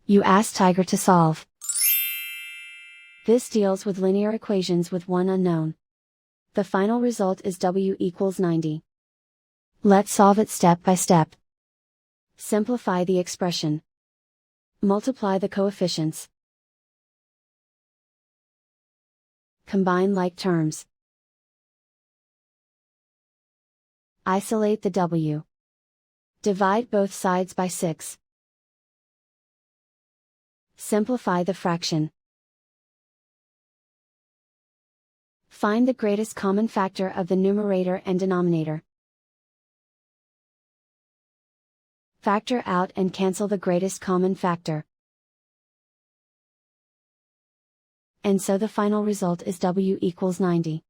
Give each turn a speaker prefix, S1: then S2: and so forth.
S1: You ask Tiger to solve. This deals with linear equations with one unknown. The final result is w equals 90. Let's solve it step by step. Simplify the expression. Multiply the coefficients. Combine like terms. Isolate the w. Divide both sides by 6. Simplify the fraction. Find the greatest common factor of the numerator and denominator. Factor out and cancel the greatest common factor. And so the final result is w equals 90.